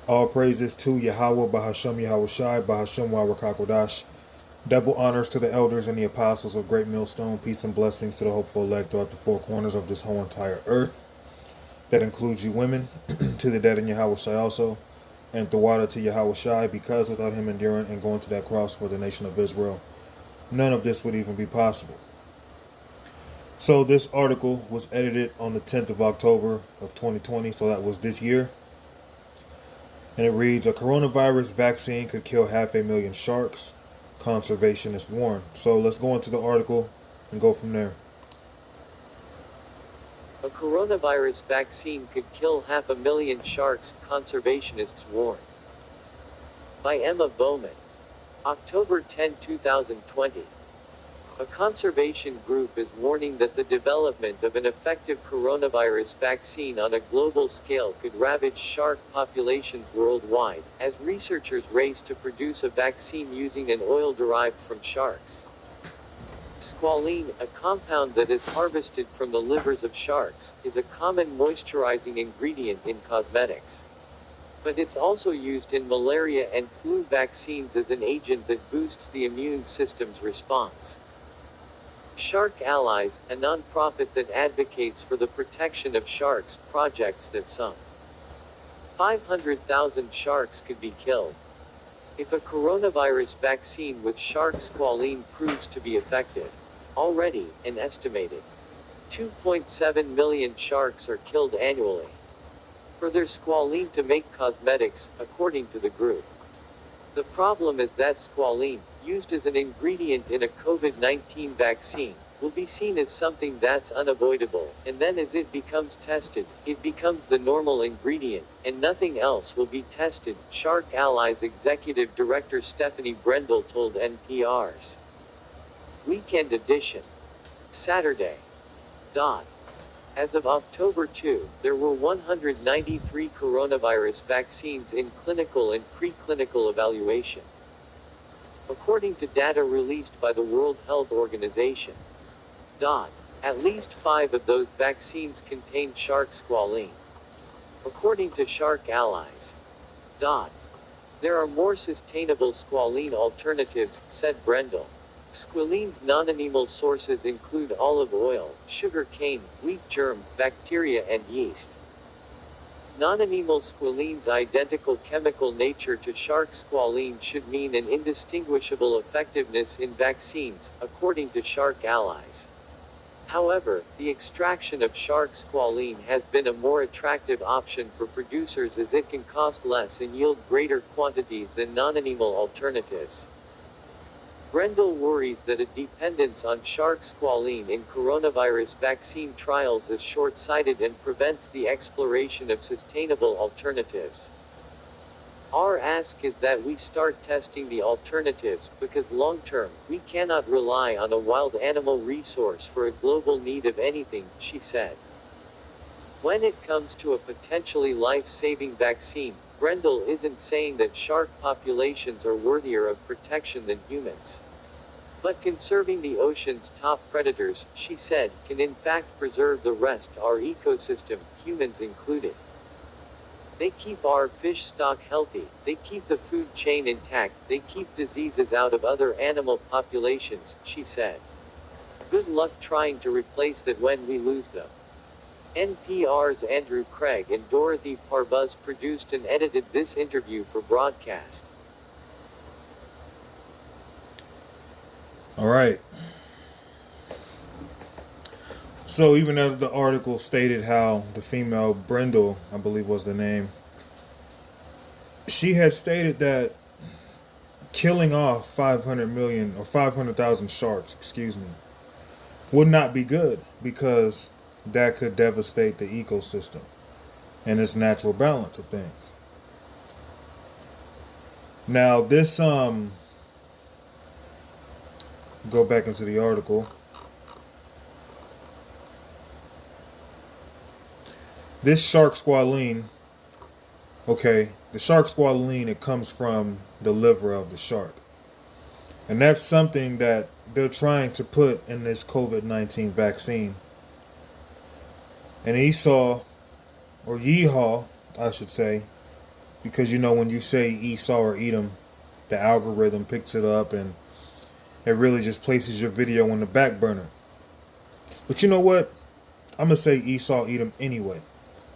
All praises to Yahweh, Bahashem Yahweh Shai, Bahashem Wawakakodash. Double honors to the elders and the apostles of Great Millstone. Peace and blessings to the hopeful elect throughout the four corners of this whole entire earth. That includes you women, to the dead in Yahweh Shai also, and the water to Yahweh Shai, because without him enduring and going to that cross for the nation of Israel, none of this would even be possible. So this article was edited on the 10th of October of 2020, so that was this year. And it reads, a coronavirus vaccine could kill 500,000 sharks. Conservationists warn. So let's go into the article and go from there. A coronavirus vaccine could kill 500,000 sharks, conservationists warn. By Emma Bowman. October 10, 2020. A conservation group is warning that the development of an effective coronavirus vaccine on a global scale could ravage shark populations worldwide, as researchers race to produce a vaccine using an oil derived from sharks. Squalene, a compound that is harvested from the livers of sharks, is a common moisturizing ingredient in cosmetics. But it's also used in malaria and flu vaccines as an agent that boosts the immune system's response. Shark Allies, a non-profit that advocates for the protection of sharks, projects that some 500,000 sharks could be killed. If a coronavirus vaccine with shark squalene proves to be effective, already, an estimated 2.7 million sharks are killed annually for their squalene to make cosmetics, according to the group. The problem is that squalene, used as an ingredient in a COVID-19 vaccine, will be seen as something that's unavoidable, and then as it becomes tested, it becomes the normal ingredient, and nothing else will be tested, Shark Allies Executive Director Stephanie Brendel told NPR's Weekend Edition. Saturday. As of October 2, there were 193 coronavirus vaccines in clinical and preclinical evaluation. According to data released by the World Health Organization. At least 5 of those vaccines contain shark squalene. According to Shark Allies. There are more sustainable squalene alternatives, said Brendel. Squalene's non-animal sources include olive oil, sugar cane, wheat germ, bacteria and yeast. Non-animal squalene's identical chemical nature to shark squalene should mean an indistinguishable effectiveness in vaccines, according to Shark Allies. However, the extraction of shark squalene has been a more attractive option for producers as it can cost less and yield greater quantities than non-animal alternatives. Brendel worries that a dependence on shark squalene in coronavirus vaccine trials is short-sighted and prevents the exploration of sustainable alternatives. Our ask is that we start testing the alternatives, because long-term, we cannot rely on a wild animal resource for a global need of anything, she said. When it comes to a potentially life-saving vaccine, Brendel isn't saying that shark populations are worthier of protection than humans. But conserving the ocean's top predators, she said, can in fact preserve the rest of our ecosystem, humans included. They keep our fish stock healthy, they keep the food chain intact, they keep diseases out of other animal populations, she said. Good luck trying to replace that when we lose them. NPR's Andrew Craig and Dorothy Parvuz produced and edited this interview for broadcast. All right. So even as the article stated how the female Brendel, I believe was the name, she had stated that killing off 500 million or 500,000 sharks, would not be good because that could devastate the ecosystem and its natural balance of things. Now this go back into the article. This shark squalene, okay, the shark squalene, it comes from the liver of the shark. And that's something that they're trying to put in this COVID-19 vaccine. And Esau, or Yeehaw, I should say, because when you say Esau or Edom, the algorithm picks it up and it really just places your video on the back burner. But you know what? I'm gonna say Esau, Edom anyway,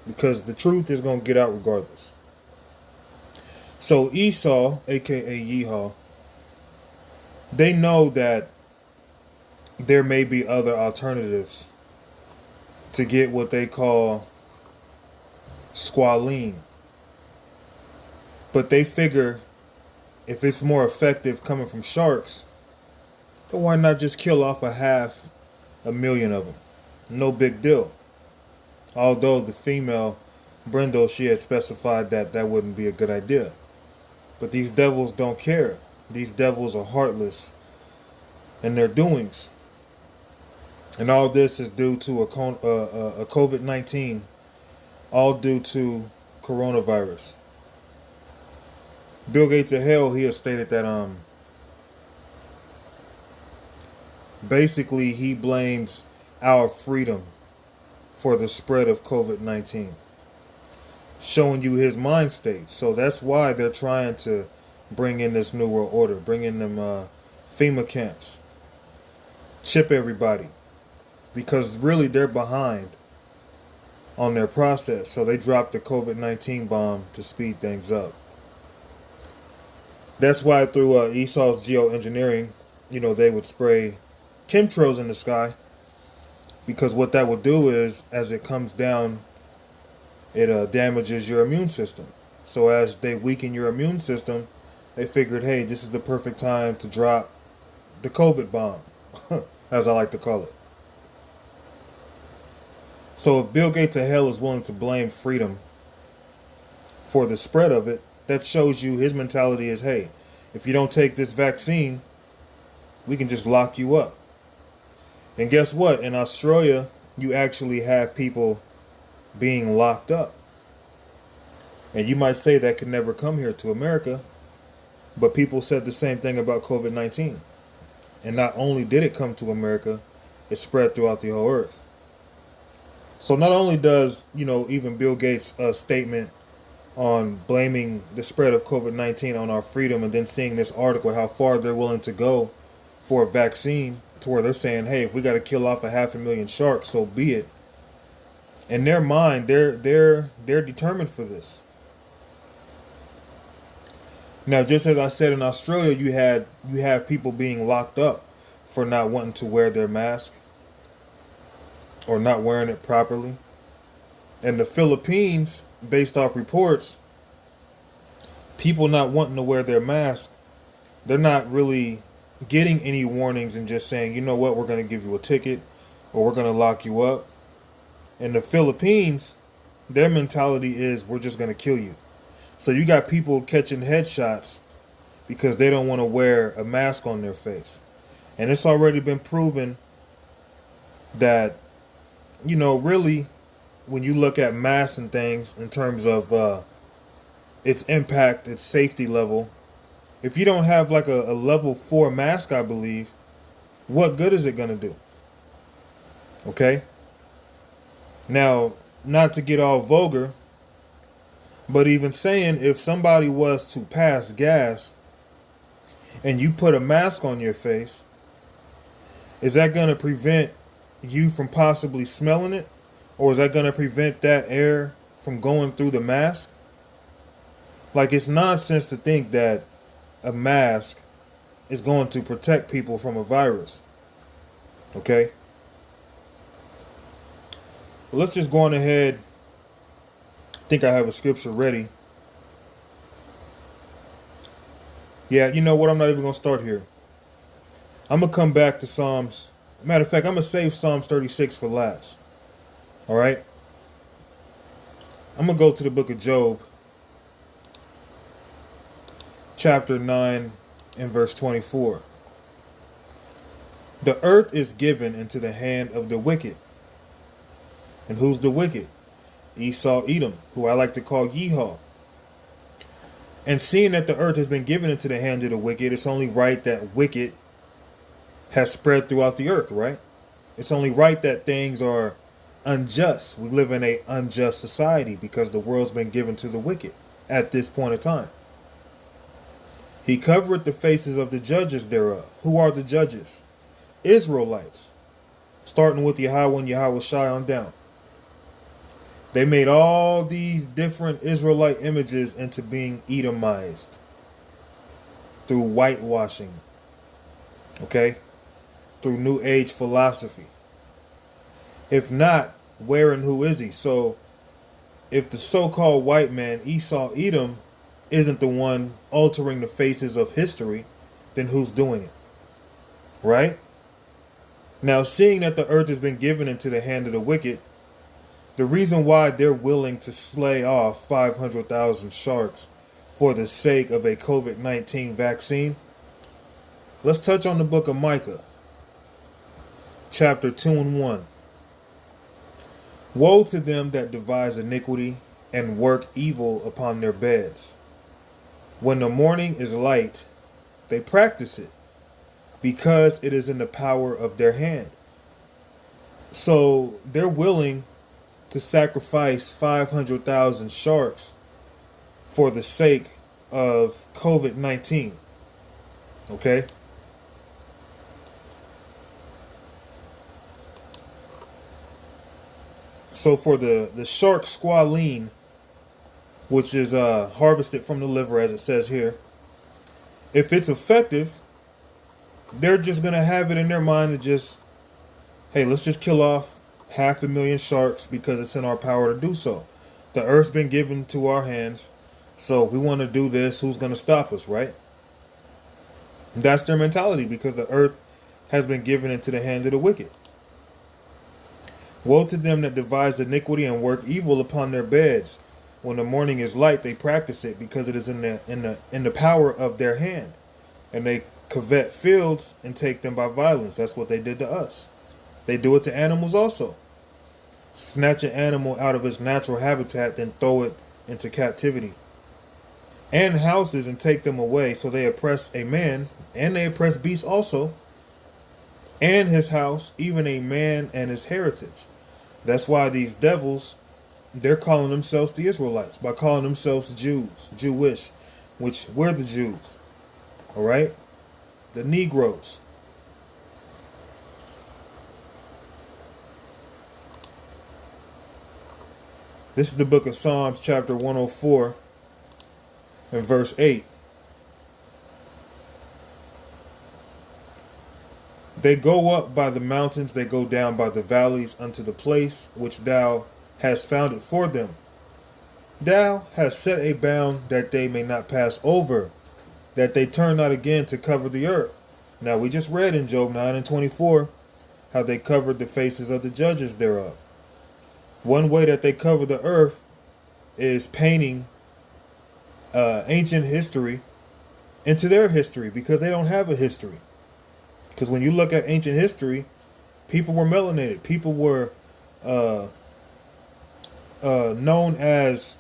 because the truth is gonna get out regardless. So Esau, aka Yeehaw, they know that there may be other alternatives to get what they call squalene. But they figure if it's more effective coming from sharks, then why not just kill off 500,000 of them? No big deal. Although the female, Brindle, she had specified that that wouldn't be a good idea. But these devils don't care. These devils are heartless in their doings. And all this is due to a COVID-19, all due to coronavirus. Bill Gates of hell, he has stated that basically he blames our freedom for the spread of COVID-19, showing you his mind state. So that's why they're trying to bring in this New World Order, bring in them FEMA camps, chip everybody, because really they're behind on their process. So they dropped the COVID-19 bomb to speed things up. That's why through Esau's geoengineering, they would spray chemtrails in the sky, because what that would do is, as it comes down, it damages your immune system. So as they weaken your immune system, they figured, hey, this is the perfect time to drop the COVID bomb, as I like to call it. So if Bill Gates of hell is willing to blame freedom for the spread of it, that shows you his mentality is, hey, if you don't take this vaccine, we can just lock you up. And guess what? In Australia, you actually have people being locked up. And you might say that could never come here to America, but people said the same thing about COVID-19. And not only did it come to America, it spread throughout the whole earth. So not only does, even Bill Gates' statement on blaming the spread of COVID-19 on our freedom, and then seeing this article, how far they're willing to go for a vaccine, to where they're saying, hey, if we got to kill off 500,000 sharks, so be it. In their mind, they're determined for this. Now, just as I said, in Australia, you have people being locked up for not wanting to wear their mask or not wearing it properly. And the Philippines, based off reports, people not wanting to wear their mask, they're not really getting any warnings and just saying, you know what, we're going to give you a ticket or we're going to lock you up. In the Philippines, their mentality is, we're just going to kill you. So you got people catching headshots because they don't want to wear a mask on their face. And it's already been proven that, really, when you look at masks and things in terms of its impact, its safety level, if you don't have like a level 4 mask, I believe, what good is it going to do? Okay? Now, not to get all vulgar, but even saying, if somebody was to pass gas and you put a mask on your face, is that going to prevent you from possibly smelling it? Or is that going to prevent that air from going through the mask? Like, it's nonsense to think that a mask is going to protect people from a virus. Okay? Well, let's just go on ahead. I think I have a scripture ready. Yeah, you know what? I'm not even going to start here. I'm going to come back to Psalms. Matter of fact, I'm going to save Psalms 36 for last. All right? I'm going to go to the book of Job, chapter 9 and verse 24. The earth is given into the hand of the wicked. And who's the wicked? Esau, Edom, who I like to call Yeehaw. And seeing that the earth has been given into the hand of the wicked, it's only right that wicked has spread throughout the earth, right? It's only right that things are unjust. We live in an unjust society because the world's been given to the wicked. at this point in time. He covered the faces of the judges thereof. Who are the judges? Israelites, starting with Yahweh and Yahweh Shai on down. They made all these different Israelite images into being Edomized through whitewashing, okay, through New Age philosophy. If not, where and who is he? So if the so-called white man, Esau Edom, isn't the one altering the faces of history, then who's doing it? Right? Now, seeing that the earth has been given into the hand of the wicked, the reason why they're willing to slay off 500,000 sharks for the sake of a COVID-19 vaccine, let's touch on the book of Micah, chapter 2 and 1. Woe to them that devise iniquity and work evil upon their beds. When the morning is light, they practice it, because it is in the power of their hand. So they're willing to sacrifice 500,000 sharks for the sake of COVID-19. Okay? So for the shark squalene, which is harvested from the liver, as it says here, if it's effective, they're just going to have it in their mind to just, hey, let's just kill off 500,000 sharks because it's in our power to do so. The earth's been given to our hands, so if we want to do this, who's going to stop us, right? That's their mentality, because the earth has been given into the hand of the wicked. Woe to them that devise iniquity and work evil upon their beds. When the morning is light, they practice it, because it is in the power of their hand. And they covet fields and take them by violence. That's what they did to us. They do it to animals also. Snatch an animal out of its natural habitat, then throw it into captivity. And houses, and take them away. So they oppress a man, and they oppress beasts also, and his house, even a man and his heritage. That's why these devils, they're calling themselves the Israelites, by calling themselves Jews, Jewish, which we're the Jews. All right? The Negroes. This is the book of Psalms, chapter 104, and verse 8. They go up by the mountains, they go down by the valleys unto the place which thou hast founded for them. Thou hast set a bound that they may not pass over, that they turn not again to cover the earth. Now we just read in Job 9 and 24 how they covered the faces of the judges thereof. One way that they cover the earth is painting ancient history into their history, because they don't have a history. Because when you look at ancient history, people were melanated. People were known as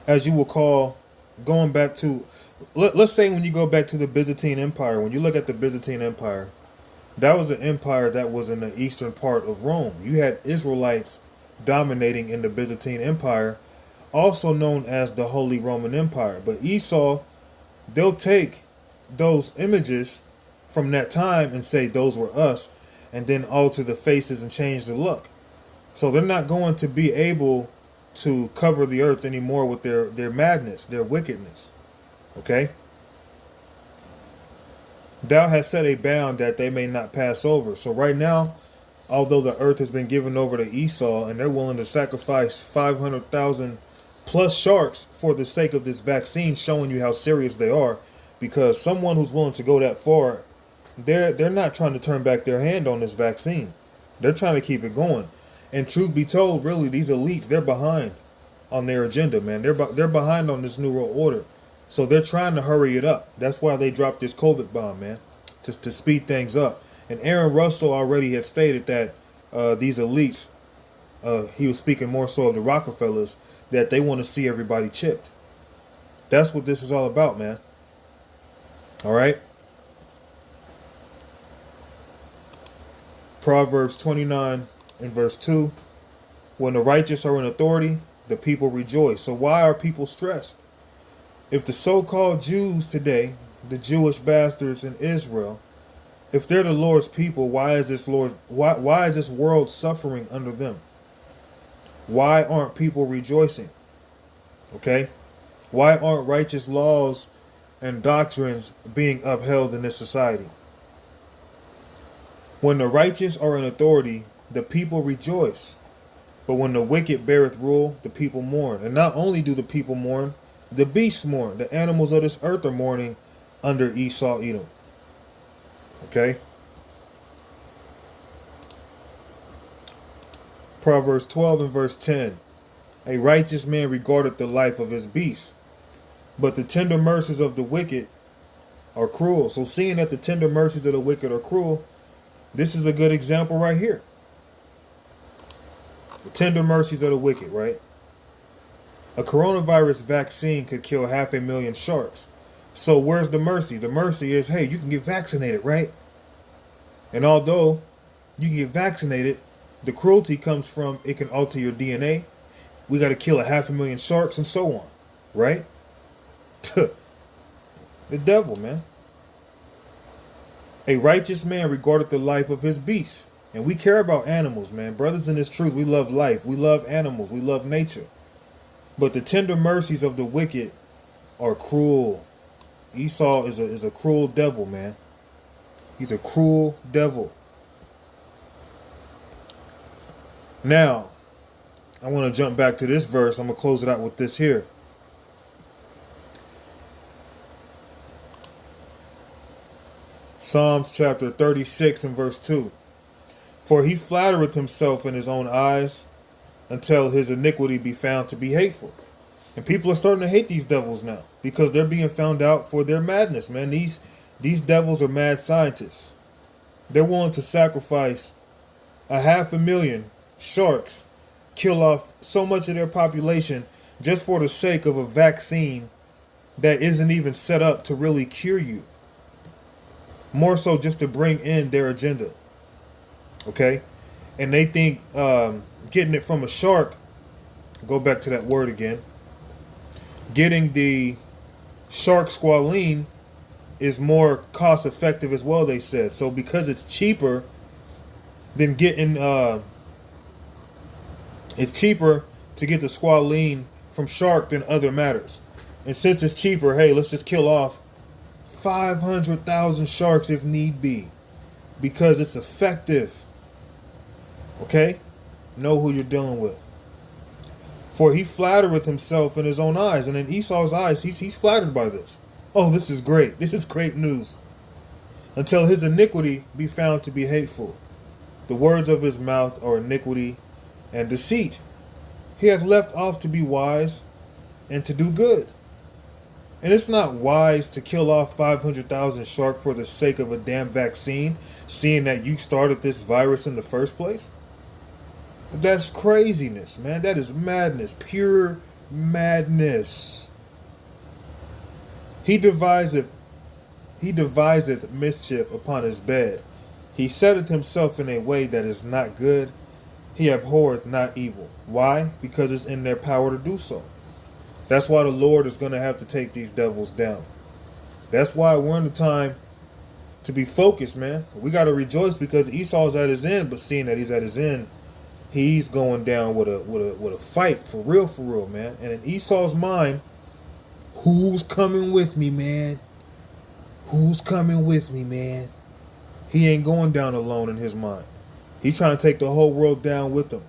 you will call, going back to, let's say when you go back to the Byzantine Empire, when you look at the Byzantine Empire, that was an empire that was in the eastern part of Rome. You had Israelites dominating in the Byzantine Empire, also known as the Holy Roman Empire. But Esau, they'll take those images from that time and say those were us, and then alter the faces and change the look. So they're not going to be able to cover the earth anymore with their madness, their wickedness. Okay? Thou hast set a bound that they may not pass over. So right now, although the earth has been given over to Esau, and they're willing to sacrifice 500,000 plus sharks for the sake of this vaccine, showing you how serious they are, because someone who's willing to go that far, they're not trying to turn back their hand on this vaccine. They're trying to keep it going. And truth be told, really, these elites, they're behind on their agenda, man. They're behind on this New World Order. So they're trying to hurry it up. That's why they dropped this COVID bomb, man, to speed things up. And Aaron Russell already had stated that these elites, he was speaking more so of the Rockefellers, that they want to see everybody chipped. That's what this is all about, man. All right? Proverbs 29 and verse 2. When the righteous are in authority, the people rejoice. So why are people stressed? If the so-called Jews today, the Jewish bastards in Israel, if they're the Lord's people, why is this world suffering under them? Why aren't people rejoicing? Okay? Why aren't righteous laws and doctrines being upheld in this society? When the righteous are in authority, the people rejoice. But when the wicked beareth rule, the people mourn. And not only do the people mourn, the beasts mourn. The animals of this earth are mourning under Esau, Edom. Okay? Proverbs 12 and verse 10. A righteous man regardeth the life of his beast, but the tender mercies of the wicked are cruel. So seeing that the tender mercies of the wicked are cruel, this is a good example right here. The tender mercies of the wicked, right? A coronavirus vaccine could kill 500,000 sharks. So where's the mercy? The mercy is, hey, you can get vaccinated, right? And although you can get vaccinated, the cruelty comes from it can alter your DNA. We got to kill 500,000 sharks and so on, right? The devil, man. A righteous man regardeth the life of his beast. And we care about animals, man. Brothers in this truth, we love life. We love animals. We love nature. But the tender mercies of the wicked are cruel. Esau is a cruel devil, man. He's a cruel devil. Now, I want to jump back to this verse. I'm going to close it out with this here. Psalms chapter 36 and verse 2. For he flattereth himself in his own eyes until his iniquity be found to be hateful. And people are starting to hate these devils now because they're being found out for their madness, man. These devils are mad scientists. They're willing to sacrifice 500,000 sharks, kill off so much of their population just for the sake of a vaccine that isn't even set up to really cure you. More so just to bring in their agenda. Okay? And they think getting it from a shark, go back to that word again, getting the shark squalene is more cost effective as well, they said. So because it's cheaper than getting it's cheaper to get the squalene from shark than other matters. And since it's cheaper, hey, let's just kill off 500,000 sharks if need be, because it's effective. Okay? Know who you're dealing with. For he flattereth himself in his own eyes. And in Esau's eyes, he's flattered by this. Oh, this is great. This is great news. Until his iniquity be found to be hateful. The words of his mouth are iniquity and deceit. He hath left off to be wise and to do good. And it's not wise to kill off 500,000 sharks for the sake of a damn vaccine, seeing that you started this virus in the first place. That's craziness, man. That is madness. Pure madness. He deviseth mischief upon his bed. He setteth himself in a way that is not good. He abhorreth not evil. Why? Because it's in their power to do so. That's why the Lord is going to have to take these devils down. That's why we're in the time to be focused, man. We got to rejoice because Esau's at his end, but seeing that he's at his end, he's going down with a fight for real, man. And in Esau's mind, who's coming with me, man? Who's coming with me, man? He ain't going down alone in his mind. He's trying to take the whole world down with him.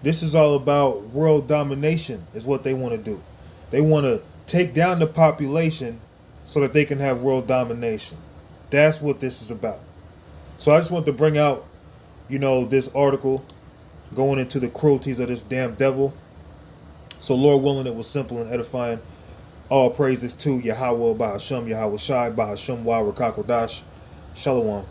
This is all about world domination is what they want to do. They want to take down the population so that they can have world domination. That's what this is about. So I just want to bring out, this article going into the cruelties of this damn devil. So Lord willing, it was simple and edifying. All praises to Yahweh, Bahashem, Yahweh Shai, Bahashem, Wa Rakakodash. Shalom.